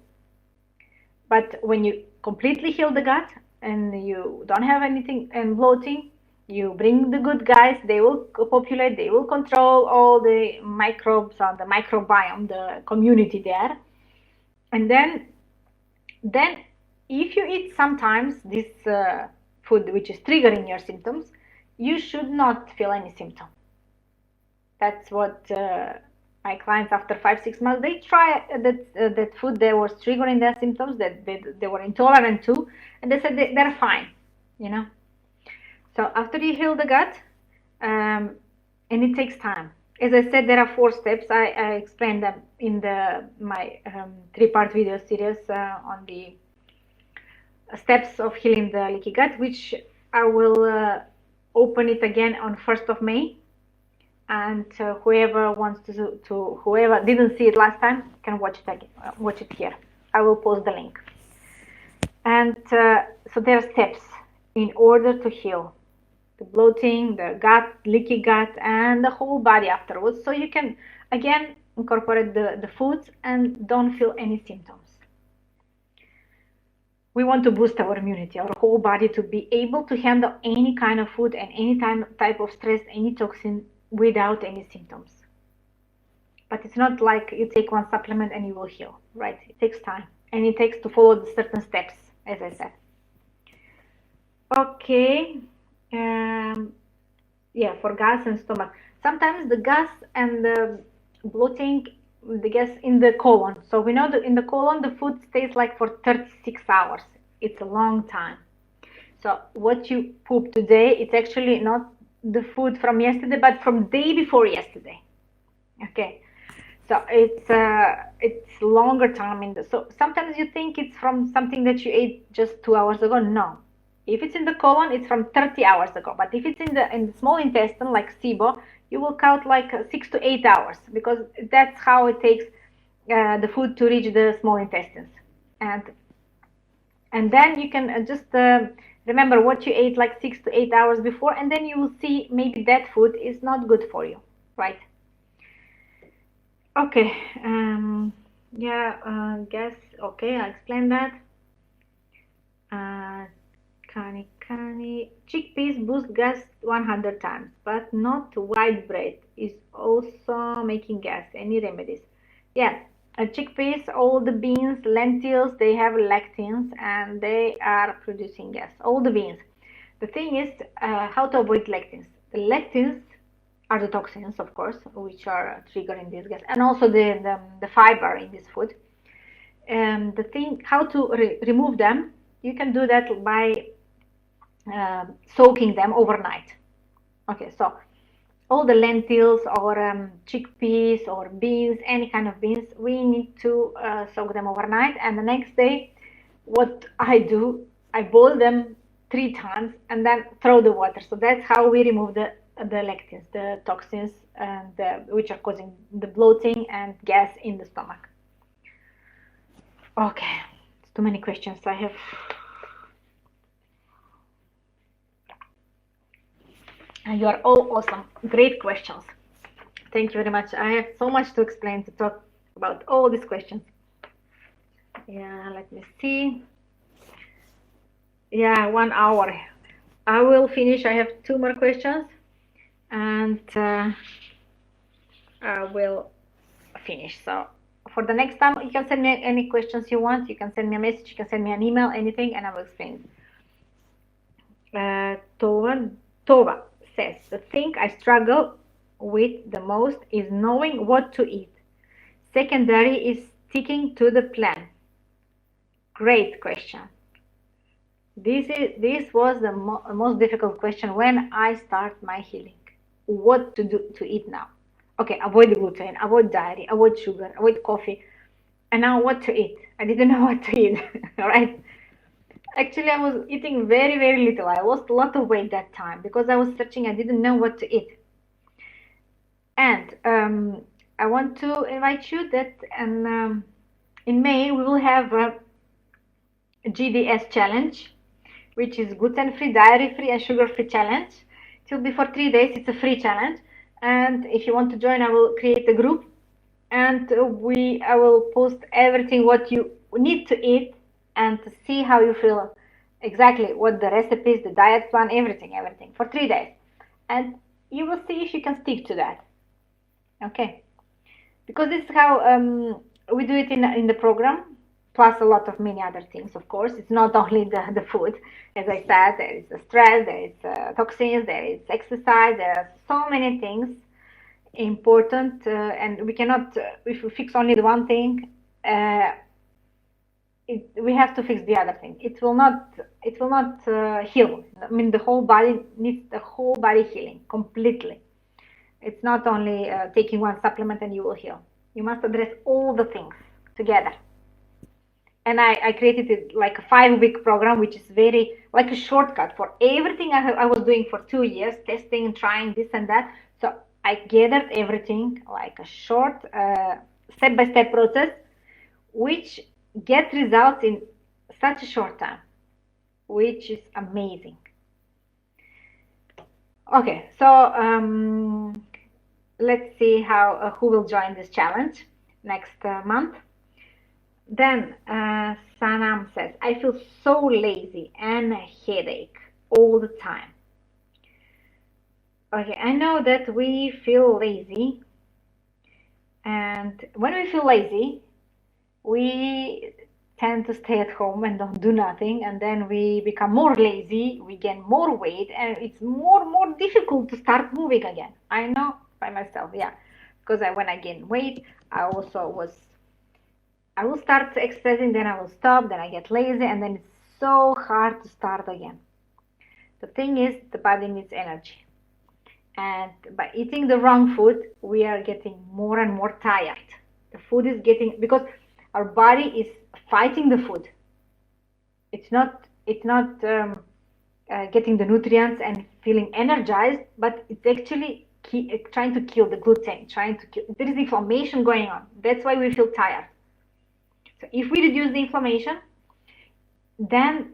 But when you completely heal the gut and you don't have anything and bloating, you bring the good guys, they will populate, they will control all the microbes on the microbiome, the community there. And then if you eat sometimes this food which is triggering your symptoms, you should not feel any symptom. That's what my clients, after 5-6 months, they try that food that was triggering their symptoms, that they were intolerant to, and they said they're fine, you know. So after you heal the gut, and it takes time. As I said, there are 4 steps. I explained them in my 3-part video series on the steps of healing the leaky gut, which I will open it again on 1st of May. And whoever wants whoever didn't see it last time can watch it again, watch it here. I will post the link. And so there are steps in order to heal the bloating, the gut, leaky gut, and the whole body afterwards. So you can again incorporate the foods and don't feel any symptoms. We want to boost our immunity, our whole body, to be able to handle any kind of food and any type of stress, any toxin, without any symptoms. But it's not like you take one supplement and you will heal, right? It takes time, and it takes to follow the certain steps, as I said. Okay. Yeah, for gas and stomach. Sometimes the gas and the bloating, the gas in the colon. So we know that in the colon the food stays like for 36 hours. It's a long time. So what you poop today, it's actually not the food from yesterday, but from day before yesterday. Okay, so it's longer time so sometimes you think it's from something that you ate just 2 hours ago. No, if it's in the colon, it's from 30 hours ago. But if it's in the small intestine, like SIBO, you will count like 6 to 8 hours, because that's how it takes the food to reach the small intestines. And then you can just remember what you ate like 6 to 8 hours before, and then you will see maybe that food is not good for you, right? Okay, guess, okay, I explained that. Chickpeas boost gas 100 times, but not white bread is also making gas. Any remedies? Yeah. Chickpeas, all the beans, lentils, they have lectins and they are producing gas. All the beans. The thing is, how to avoid lectins. The lectins are the toxins, of course, which are triggering this gas, and also the fiber in this food. The thing, how to remove them, you can do that by soaking them overnight. Okay, so all the lentils or chickpeas or beans, any kind of beans, we need to soak them overnight. And the next day, what I do, I boil them 3 times and then throw the water. So that's how we remove the lectins, the toxins, and which are causing the bloating and gas in the stomach. Okay, it's too many questions. I have. You are all awesome. Great questions. Thank you very much. I have so much to explain, to talk about all these questions. Yeah, let me see. Yeah, 1 hour. I will finish. I have 2 more questions, and I will finish. So for the next time, you can send me any questions you want. You can send me a message. You can send me an email, anything, and I will explain. Tova says, the thing I struggle with the most is knowing what to eat. Secondary is sticking to the plan. Great question. This was the most difficult question when I start my healing. What to do to eat now? Okay, avoid gluten, avoid dairy, avoid sugar, avoid coffee. And now what to eat? I didn't know what to eat. All right. Actually, I was eating very, very little. I lost a lot of weight that time because I was searching. I didn't know what to eat. And I want to invite you that in May we will have a GDS challenge, which is gluten-free, dairy-free, and sugar-free challenge. It will be for 3 days. It's a free challenge. And if you want to join, I will create a group, and I will post everything what you need to eat and to see how you feel, exactly what the recipes, the diet plan, everything for 3 days. And you will see if you can stick to that. Okay, because this is how we do it in the program, plus a lot of many other things, of course. It's not only the food. As I said, there is the stress, there is toxins, there is exercise, there are so many things important, and we cannot, if we fix only the one thing, we have to fix the other thing. It will not heal. I mean, the whole body needs the whole body healing completely. It's not only taking one supplement and you will heal. You must address all the things together. And I created it like a 5-week program, which is very like a shortcut for everything I was doing for 2 years, testing, trying this and that. So I gathered everything like a short step-by-step process, which gets results in such a short time, which is amazing. Okay, so let's see how who will join this challenge next month. Then Sanam says, I feel so lazy and a headache all the time. Okay, I know that we feel lazy, and when we feel lazy, we tend to stay at home and don't do nothing, and then we become more lazy, we gain more weight, and it's more difficult to start moving again. I know by myself, yeah, because when I gain weight, I will start exercising, then I will stop, then I get lazy, and then it's so hard to start again. The thing is, the body needs energy, and by eating the wrong food, we are getting more and more tired. The food is because our body is fighting the food. It's not getting the nutrients and feeling energized, but it's actually trying to kill the gluten, there is inflammation going on. That's why we feel tired. So if we reduce the inflammation, then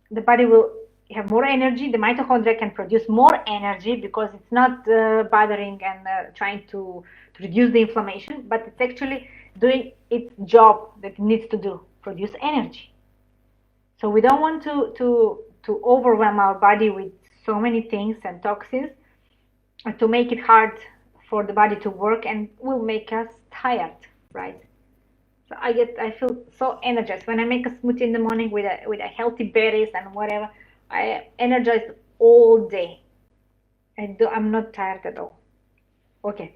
the body will have more energy. The mitochondria can produce more energy because it's not bothering and trying to reduce the inflammation, but it's actually doing its job that it needs to do, produce energy. So we don't want to overwhelm our body with so many things and toxins to make it hard for the body to work, and will make us tired, right? So I feel so energized when I make a smoothie in the morning with a healthy berries and whatever. I energized all day. I'm not tired at all. Okay.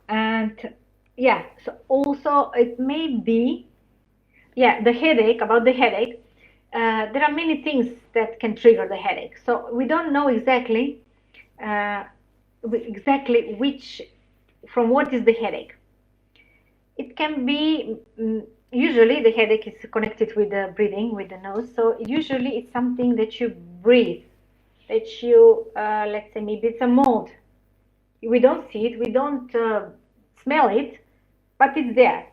And yeah, so also it may be, yeah, the headache, there are many things that can trigger the headache. So we don't know exactly from what is the headache. It can be, usually the headache is connected with the breathing, with the nose. So usually it's something that you breathe, that you, let's say maybe it's a mold. We don't see it, we don't smell it, but it's there.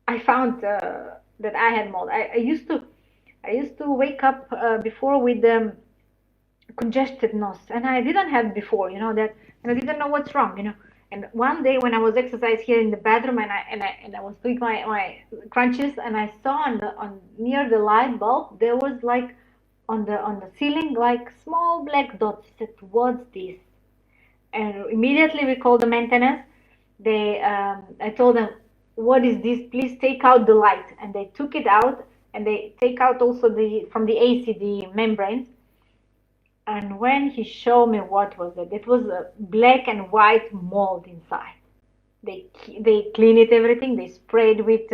I found that I had mold. I used to wake up before with congested nose, and I didn't have before, that, and I didn't know what's wrong, And one day when I was exercising here in the bathroom, and I was doing my crunches, and I saw on near the light bulb there was like on the ceiling like small black dots. I said, what's this? And immediately we called the maintenance. I told them, what is this? Please take out the light. And they took it out, and they take out also from the AC the membranes. And when he showed me what was it, it was a black and white mold inside. They cleaned it, everything. They sprayed with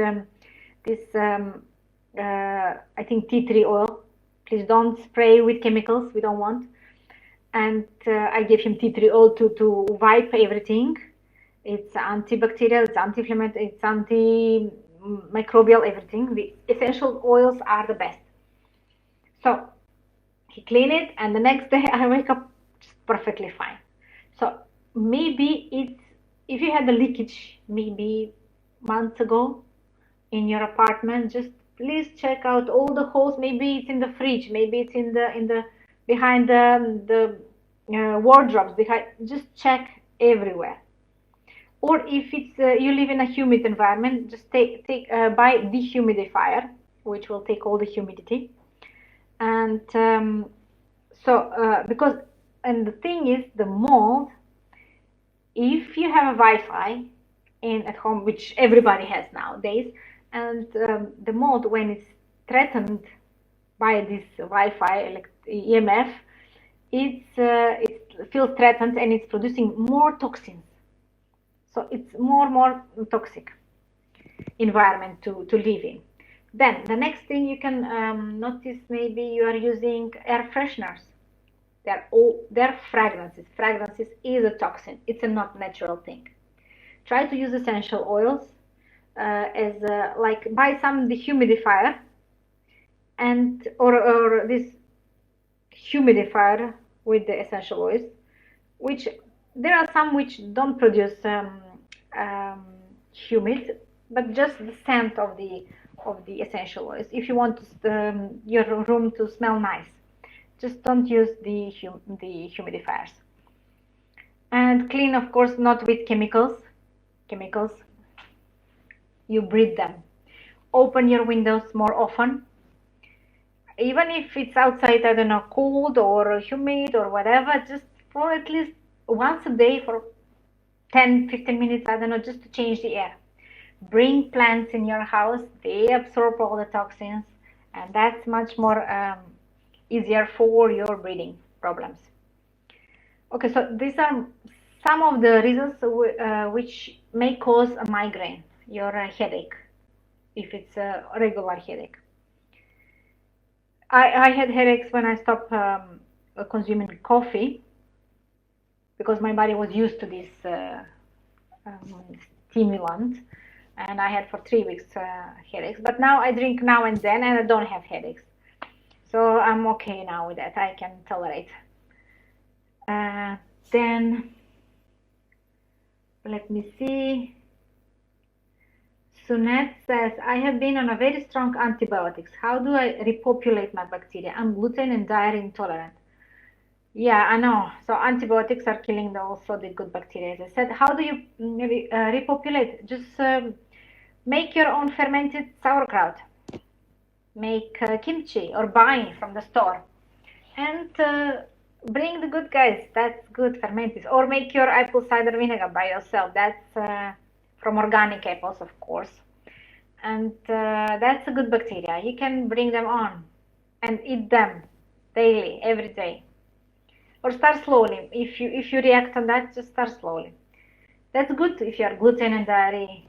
this I think tea tree oil. Please don't spray with chemicals. We don't want. And I gave him tea tree oil to wipe everything. It's antibacterial, it's anti-inflammatory, it's antimicrobial, everything. The essential oils are the best. So he cleaned it, and the next day I wake up just perfectly fine. So maybe it's, if you had a leakage maybe months ago in your apartment, just please check out all the holes. Maybe it's in the fridge, maybe it's in the behind the wardrobes, behind. Just check everywhere. Or if it's you live in a humid environment, just buy dehumidifier, which will take all the humidity. And because, and the thing is, the mold, if you have a Wi-Fi in at home, which everybody has nowadays, and the mold, when it's threatened by this Wi-Fi, like EMF, it feels threatened and it's producing more toxins. So it's more toxic environment to live in. Then the next thing you can notice, maybe you are using air fresheners. They're fragrances. Fragrances is a toxin. It's a not natural thing. Try to use essential oils like buy some dehumidifier and or this humidifier with the essential oils, which there are some which don't produce humid, but just the scent of the essential oils. If you want your room to smell nice, just don't use the humidifiers. And clean, of course, not with chemicals. Chemicals, you breathe them. Open your windows more often. Even if it's outside, I don't know, cold or humid or whatever, just for at least once a day for 10-15 minutes, I don't know, just to change the air. Bring plants in your house. They absorb all the toxins, and that's much more easier for your breathing problems. Okay, so these are some of the reasons which may cause a migraine, your headache, if it's a regular headache. I had headaches when I stopped consuming coffee, because my body was used to this stimulant, and I had for 3 weeks headaches. But now I drink now and then, and I don't have headaches. So I'm okay now with that. I can tolerate. Then, let me see. Sunette says, I have been on a very strong antibiotics. How do I repopulate my bacteria? I'm gluten and dairy intolerant. Yeah, I know. So antibiotics are killing also the good bacteria. As I said, how do you repopulate? Just make your own fermented sauerkraut. Make kimchi or buy from the store. And bring the good guys. That's good fermented. Or make your apple cider vinegar by yourself. That's from organic apples, of course. And that's a good bacteria. You can bring them on and eat them daily, every day. Or start slowly. If you react on that, just start slowly. That's good if you are gluten and dairy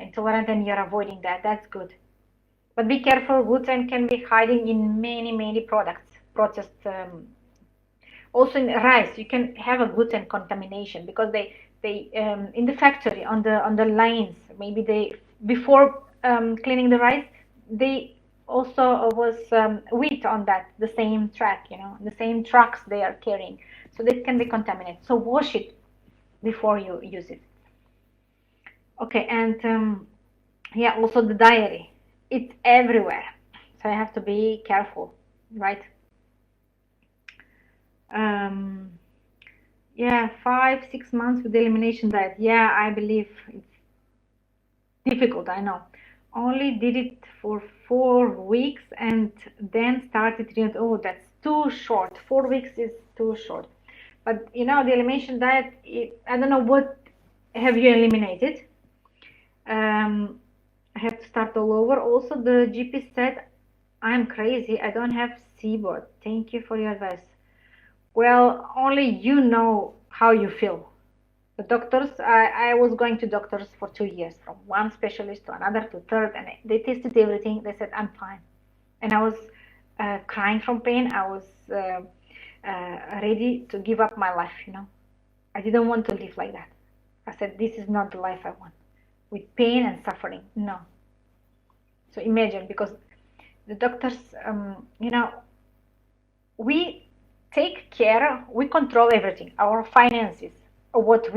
intolerant and you're avoiding that. That's good. But be careful, gluten can be hiding in many products, processed. Also in rice, you can have a gluten contamination because they in the factory on the lines, maybe they before cleaning the rice, they also was wheat on that, the same track, the same trucks they are carrying, so they can be contaminated. So wash it before you use it. Okay, and yeah, also the dairy, it's everywhere, so I have to be careful, right? Yeah, 5-6 months with the elimination diet. Yeah, I believe it's difficult, I know. Only did it for 4 weeks and then started treatment. Oh, that's too short. 4 weeks is too short. But the elimination diet, I don't know what have you eliminated. I have to start all over. Also, the GP said I'm crazy. I don't have seaboard. Thank you for your advice. Well, only you know how you feel. The doctors, I was going to doctors for 2 years, from one specialist to another to third, and they tested everything. They said, I'm fine. And I was crying from pain. I was ready to give up my life, you know. I didn't want to live like that. I said, this is not the life I want, with pain and suffering. No. So imagine, because the doctors, you know, we take care, we control everything, our finances, what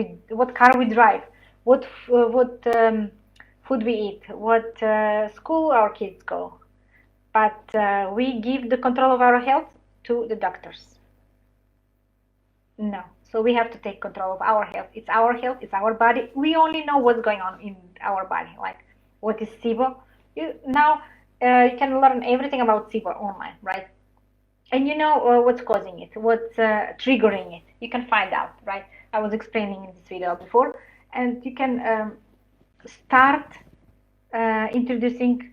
car we drive, what food we eat, what school our kids go. But we give the control of our health to the doctors. No. So we have to take control of our health. It's our health, it's our body. We only know what's going on in our body, like what is SIBO. Now you can learn everything about SIBO online, right? And you know what's causing it, what's triggering it. You can find out, right? I was explaining in this video before, and you can start introducing,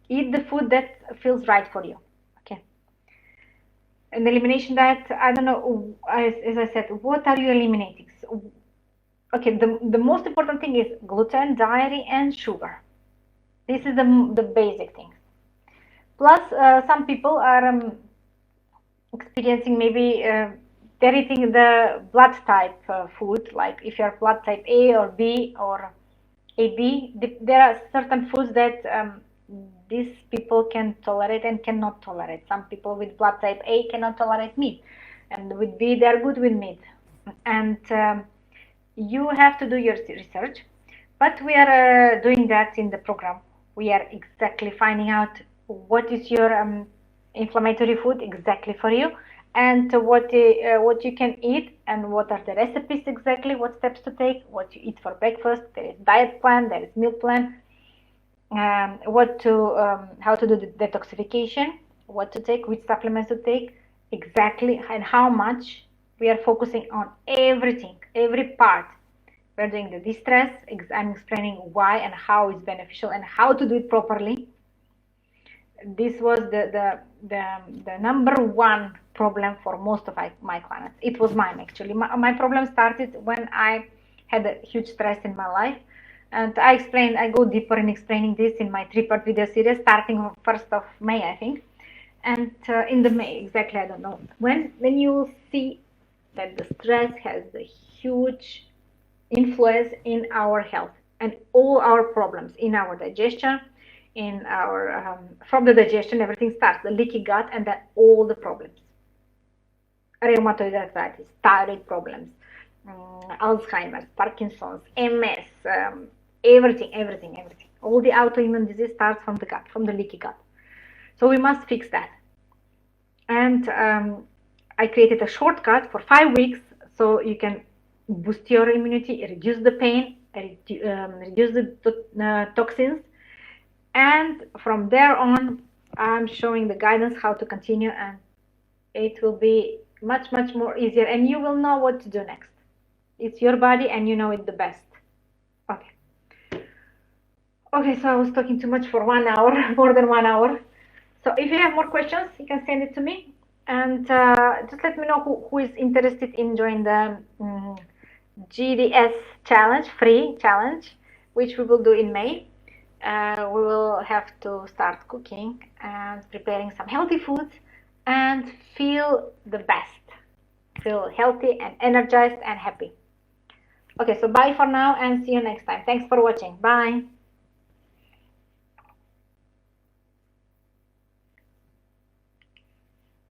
eat the food that feels right for you. Okay. An elimination diet, I don't know, as I said, what are you eliminating? So, okay, the most important thing is gluten, dairy, and sugar. This is the basic things. Plus, some people are experiencing maybe they're eating the blood type food, like if you're blood type A or B or AB, there are certain foods that these people can tolerate and cannot tolerate. Some people with blood type A cannot tolerate meat, and with B they're good with meat. And you have to do your research, but we are doing that in the program. We are exactly finding out what is your inflammatory food exactly for you, and what you can eat, and what are the recipes exactly, what steps to take, what you eat for breakfast. There is diet plan, there is meal plan, how to do the detoxification, what to take, which supplements to take exactly, and how much. We are focusing on everything, every part. We're doing the de-stress. I'm explaining why and how it's beneficial and how to do it properly. This was the number one problem for most of my clients. It was mine, actually. My problem started when I had a huge stress in my life, and I go deeper in explaining this in my 3-part video series, starting on 1st of May, I think. And in the May, exactly, I don't know when you see that the stress has a huge influence in our health and all our problems in our digestion, in our from the digestion everything starts, the leaky gut, and then all the problems, rheumatoid arthritis, thyroid problems, Alzheimer's, Parkinson's, MS, everything, all the autoimmune disease starts from the gut, from the leaky gut. So we must fix that. And I created a shortcut for 5 weeks so you can boost your immunity, reduce the pain, reduce the toxins. And from there on, I'm showing the guidance how to continue, and it will be much more easier, and you will know what to do next. It's your body and you know it the best. Okay, so I was talking too much for 1 hour, more than 1 hour. So if you have more questions, you can send it to me, and just let me know who is interested in joining the GDS challenge, free challenge, which we will do in May. We will have to start cooking and preparing some healthy foods and feel the best, feel healthy and energized and happy. Okay, so bye for now and see you next time. Thanks for watching. Bye.